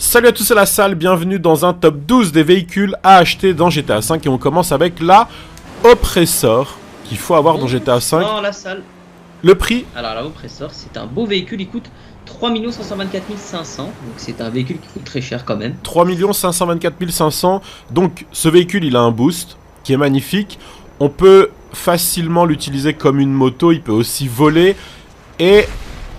Salut à tous, c'est la salle, bienvenue dans un top 12 des véhicules à acheter dans GTA V et on commence avec la Oppressor qu'il faut avoir dans GTA V. Dans la salle. Le prix? Alors la Oppressor, c'est un beau véhicule, il coûte 3 524 500, donc c'est un véhicule qui coûte très cher quand même. 3 524 500, donc ce véhicule il a un boost qui est magnifique, on peut facilement l'utiliser comme une moto, il peut aussi voler et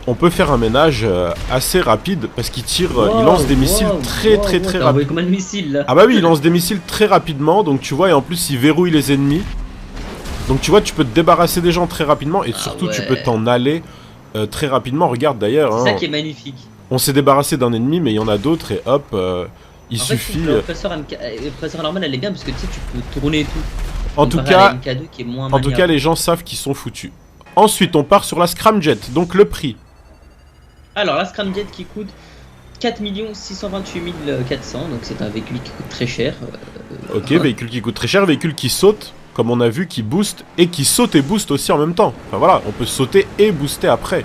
on peut faire un ménage assez rapide parce qu'il tire, il lance des missiles très rapidement. Comme un missile là. Ah bah oui, il lance des missiles très rapidement, donc tu vois, et en plus il verrouille les ennemis. Donc tu vois, tu peux te débarrasser des gens très rapidement et surtout tu peux t'en aller très rapidement. Regarde d'ailleurs. C'est ça qui est magnifique. On s'est débarrassé d'un ennemi, mais il y en a d'autres et hop, il suffit. L'Oppressor normale elle est bien parce que tu sais, tu peux tourner et tout. En tout cas, les gens savent qu'ils sont foutus. Ensuite, on part sur la Scramjet, donc le prix. Alors la Scramjet qui coûte 4 628 400, donc c'est un véhicule qui coûte très cher. Ok, véhicule qui coûte très cher, véhicule qui saute, comme on a vu, qui booste, et qui saute et booste aussi en même temps. Enfin voilà, on peut sauter et booster après.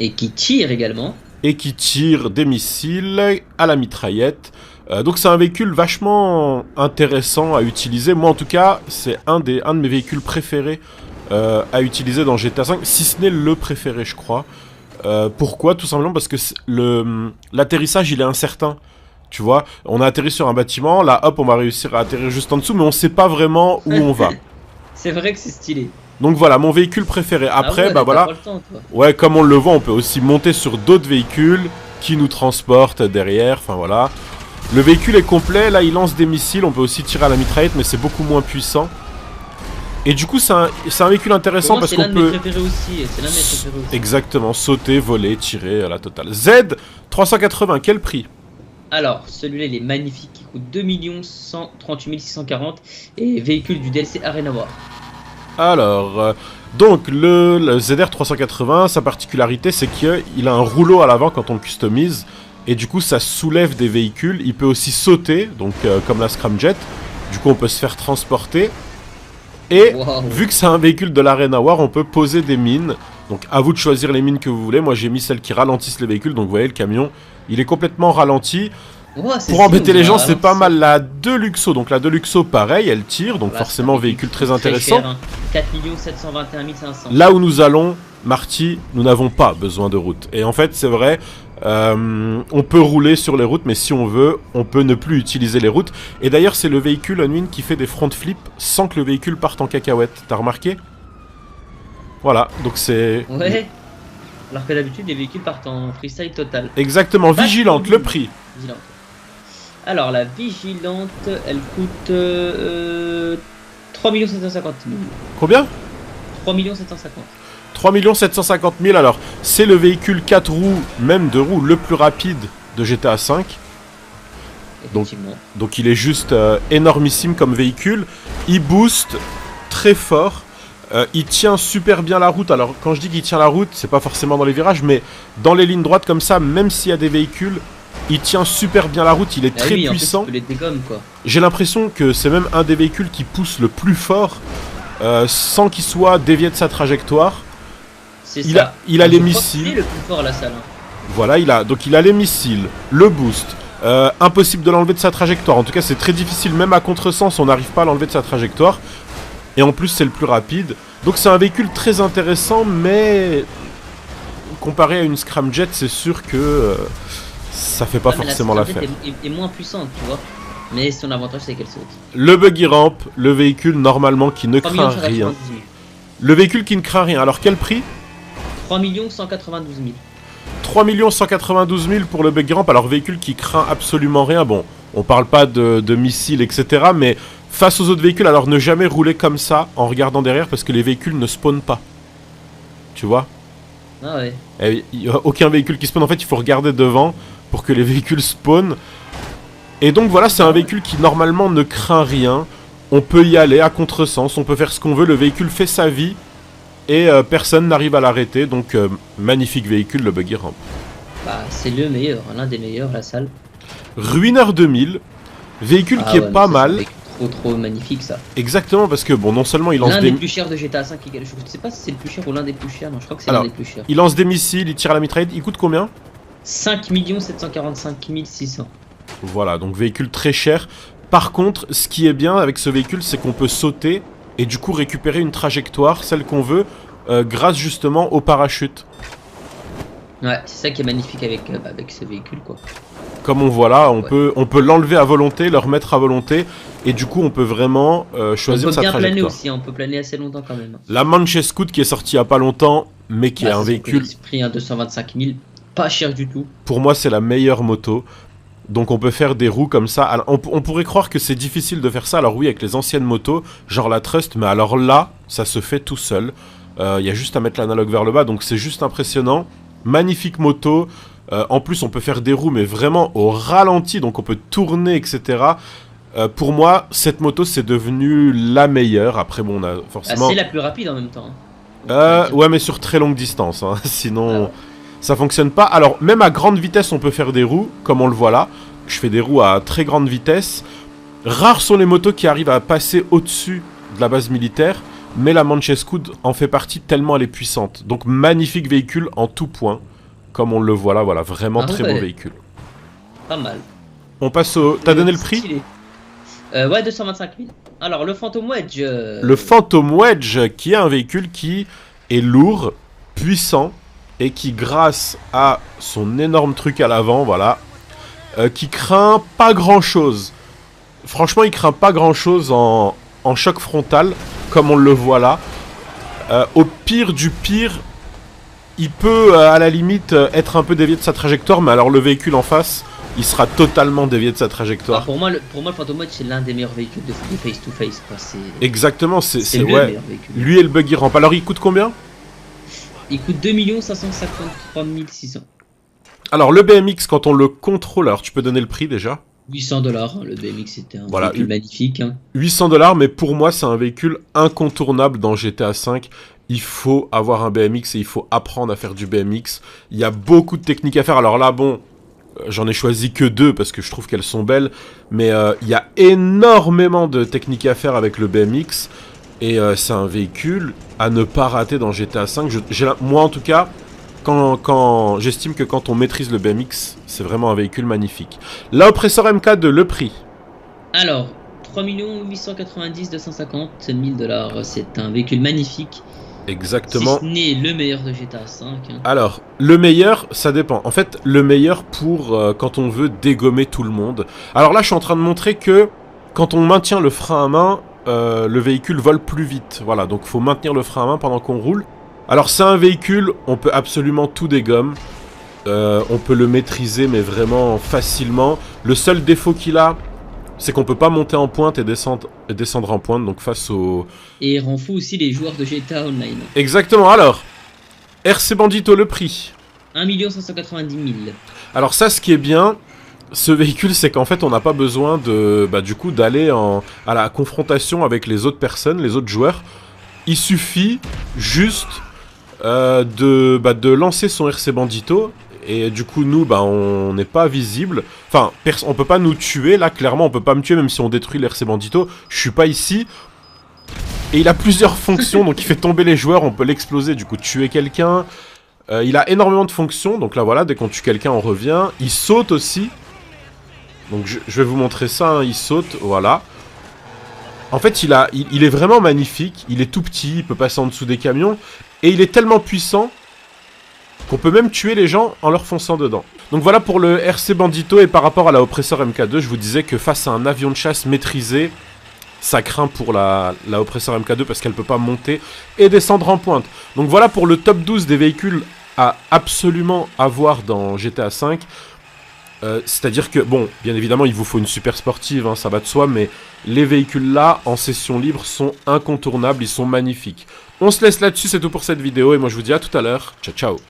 Et qui tire également. Et qui tire des missiles à la mitraillette. Donc c'est un véhicule vachement intéressant à utiliser. Moi en tout cas, c'est un de mes véhicules préférés à utiliser dans GTA V, si ce n'est le préféré je crois. Pourquoi? Tout simplement parce que l'atterrissage il est incertain. Tu vois, on a atterri sur un bâtiment, là hop on va réussir à atterrir juste en dessous, mais on sait pas vraiment où on va. C'est vrai que c'est stylé. Donc voilà, mon véhicule préféré. Après, ouais, bah voilà. Ouais, comme on le voit, on peut aussi monter sur d'autres véhicules qui nous transportent derrière. Enfin voilà. Le véhicule est complet, là il lance des missiles, on peut aussi tirer à la mitraillette, mais c'est beaucoup moins puissant. Et du coup, c'est un véhicule intéressant parce qu'on peut. C'est l'un de mes préférés aussi. Exactement, sauter, voler, tirer à la totale. Z 380, quel prix? Alors, celui-là il est magnifique, il coûte 2 138 640 et véhicule du DLC Arena War. Alors, donc le ZR 380, sa particularité c'est qu'il a un rouleau à l'avant quand on le customise. Et du coup, ça soulève des véhicules. Il peut aussi sauter, donc comme la Scramjet. Du coup, on peut se faire transporter. Et vu que c'est un véhicule de l'Arena War, on peut poser des mines. Donc à vous de choisir les mines que vous voulez. Moi j'ai mis celles qui ralentissent les véhicules. Donc vous voyez le camion, il est complètement ralenti. Pour embêter les gens, c'est pas mal. La Deluxo, donc la Deluxo pareil, elle tire. Donc forcément véhicule très intéressant. Cher, hein. 4 721 500. Là où nous allons, Marty, nous n'avons pas besoin de route. Et en fait c'est vrai, on peut rouler sur les routes, mais si on veut, on peut ne plus utiliser les routes. Et d'ailleurs, c'est le véhicule Unwin qui fait des front flips sans que le véhicule parte en cacahuète. T'as remarqué? Voilà, donc c'est... Ouais, alors que d'habitude, les véhicules partent en freestyle total. Exactement, vigilante, le prix. Vigilante. Alors, la vigilante, elle coûte 3 750 000. Combien? 3 750. 3 750 000, alors c'est le véhicule 4 roues, même 2 roues, le plus rapide de GTA V. Donc il est juste énormissime comme véhicule. Il booste très fort. Il tient super bien la route. Alors quand je dis qu'il tient la route, c'est pas forcément dans les virages, mais dans les lignes droites comme ça, même s'il y a des véhicules, il tient super bien la route. Il est très puissant. J'ai l'impression que c'est même un des véhicules qui pousse le plus fort sans qu'il soit dévié de sa trajectoire. Il a les missiles. Le plus fort à la salle. Voilà, il a les missiles, le boost. Impossible de l'enlever de sa trajectoire. En tout cas, c'est très difficile, même à contresens, on n'arrive pas à l'enlever de sa trajectoire. Et en plus, c'est le plus rapide. Donc, c'est un véhicule très intéressant, mais comparé à une Scramjet, c'est sûr que ça fait pas forcément l'affaire. Est moins puissante, tu vois. Mais son avantage, c'est qu'elle saute. Le buggy ramp, le véhicule normalement qui ne craint rien. Le véhicule qui ne craint rien. Alors, quel prix? 3 192 000. 3 192 000 pour le buggy ramp. Alors véhicule qui craint absolument rien. Bon, on parle pas de missiles, etc. Mais face aux autres véhicules, alors ne jamais rouler comme ça en regardant derrière parce que les véhicules ne spawnent pas. Tu vois? Ah ouais. Il n'y a aucun véhicule qui spawn. En fait, il faut regarder devant pour que les véhicules spawnent. Et donc voilà, c'est un véhicule qui normalement ne craint rien. On peut y aller à contresens, on peut faire ce qu'on veut. Le véhicule fait sa vie. Et personne n'arrive à l'arrêter, donc magnifique véhicule, le buggy ramp. Bah, c'est le meilleur, l'un des meilleurs, la salle. Ruiner 2000, véhicule qui est pas mal. Trop magnifique ça. Exactement, parce que bon, non seulement il lance l'un des plus chers de GTA 5, je sais pas si c'est le plus cher ou l'un des plus chers, non, je crois que c'est l'un des plus chers. Il lance des missiles, il tire à la mitraillette, il coûte combien? 5 745 600. Voilà, donc véhicule très cher. Par contre, ce qui est bien avec ce véhicule, c'est qu'on peut sauter et du coup récupérer une trajectoire, celle qu'on veut, grâce justement au parachute. Ouais, c'est ça qui est magnifique avec ce véhicule, quoi. Comme on voit là, on peut l'enlever à volonté, le remettre à volonté, et du coup on peut vraiment choisir sa trajectoire. On peut bien planer aussi, on peut planer assez longtemps quand même. La Manchester Scoot qui est sortie il n'y a pas longtemps, mais qui est un véhicule... Prix à 225 000, pas cher du tout. Pour moi c'est la meilleure moto. Donc on peut faire des roues comme ça. Alors, on pourrait croire que c'est difficile de faire ça. Alors oui, avec les anciennes motos, genre la Trust, mais alors là, ça se fait tout seul. Il y a juste à mettre l'analogue vers le bas, donc c'est juste impressionnant. Magnifique moto. En plus, on peut faire des roues, mais vraiment au ralenti, donc on peut tourner, etc. Pour moi, cette moto, c'est devenu la meilleure. Après, bon, on a forcément... c'est la plus rapide en même temps. Ouais, mais sur très longue distance, hein. Sinon... Ça fonctionne pas. Alors, même à grande vitesse, on peut faire des roues, comme on le voit là. Je fais des roues à très grande vitesse. Rares sont les motos qui arrivent à passer au-dessus de la base militaire, mais la Manchester Scoot en fait partie tellement elle est puissante. Donc, magnifique véhicule en tout point, comme on le voit là. Voilà, vraiment très beau véhicule. Pas mal. On passe au... T'as donné le prix? Ouais, 225 000. Alors, le Phantom Wedge... Le Phantom Wedge, qui est un véhicule qui est lourd, puissant, et qui, grâce à son énorme truc à l'avant, voilà, qui craint pas grand-chose. Franchement, il craint pas grand-chose en choc frontal, comme on le voit là. Au pire du pire, il peut, à la limite, être un peu dévié de sa trajectoire, mais alors le véhicule en face, il sera totalement dévié de sa trajectoire. Alors pour moi, le Phantom Wedge, c'est l'un des meilleurs véhicules de face-to-face. Exactement, c'est le ouais. meilleur véhicule. Lui et le buggy ramp. Alors, il coûte combien ? Il coûte 2 553 600. Alors le BMX, quand on le contrôle, alors tu peux donner le prix déjà ? 800 $, le BMX c'était un véhicule magnifique. 800 $, mais pour moi c'est un véhicule incontournable dans GTA V. Il faut avoir un BMX et il faut apprendre à faire du BMX. Il y a beaucoup de techniques à faire. Alors là, bon, j'en ai choisi que 2 parce que je trouve qu'elles sont belles. Mais il y a énormément de techniques à faire avec le BMX. Et c'est un véhicule à ne pas rater dans GTA V. Moi en tout cas, j'estime que quand on maîtrise le BMX, c'est vraiment un véhicule magnifique. La Oppressor MK2, le prix. Alors, 3 890 250 000 $. C'est un véhicule magnifique. Exactement. Si ce n'est le meilleur de GTA V. Hein. Alors, le meilleur, ça dépend. En fait, le meilleur pour quand on veut dégommer tout le monde. Alors là, je suis en train de montrer que quand on maintient le frein à main, le véhicule vole plus vite. Voilà, donc il faut maintenir le frein à main pendant qu'on roule. Alors c'est un véhicule, on peut absolument tout dégommer. On peut le maîtriser, mais vraiment facilement. Le seul défaut qu'il a, c'est qu'on peut pas monter en pointe et descendre en pointe, donc face au... Et il rend fou aussi les joueurs de GTA Online. Exactement, alors, RC Bandito, le prix. 1 590 000. Alors ça, ce qui est bien... Ce véhicule, c'est qu'en fait, on n'a pas besoin de, du coup, d'aller à la confrontation avec les autres personnes, les autres joueurs. Il suffit juste de lancer son RC Bandito. Et du coup, nous, on n'est pas visible. Enfin, on peut pas nous tuer. Là, clairement, on peut pas me tuer même si on détruit le RC Bandito. Je suis pas ici. Et il a plusieurs fonctions. Donc, il fait tomber les joueurs. On peut l'exploser, du coup, tuer quelqu'un. Il a énormément de fonctions. Donc là, voilà, dès qu'on tue quelqu'un, on revient. Il saute aussi. Donc je vais vous montrer ça, hein. Il saute, voilà. En fait, il est vraiment magnifique. Il est tout petit, il peut passer en dessous des camions. Et il est tellement puissant qu'on peut même tuer les gens en leur fonçant dedans. Donc voilà pour le RC Bandito. Et par rapport à la Oppressor MK2, je vous disais que face à un avion de chasse maîtrisé, ça craint pour la Oppressor MK2 parce qu'elle peut pas monter et descendre en pointe. Donc voilà pour le top 12 des véhicules à absolument avoir dans GTA V. C'est-à-dire que, bon, bien évidemment, il vous faut une super sportive, hein, ça va de soi, mais les véhicules là, en session libre, sont incontournables, ils sont magnifiques. On se laisse là-dessus, c'est tout pour cette vidéo, et moi je vous dis à tout à l'heure. Ciao, ciao.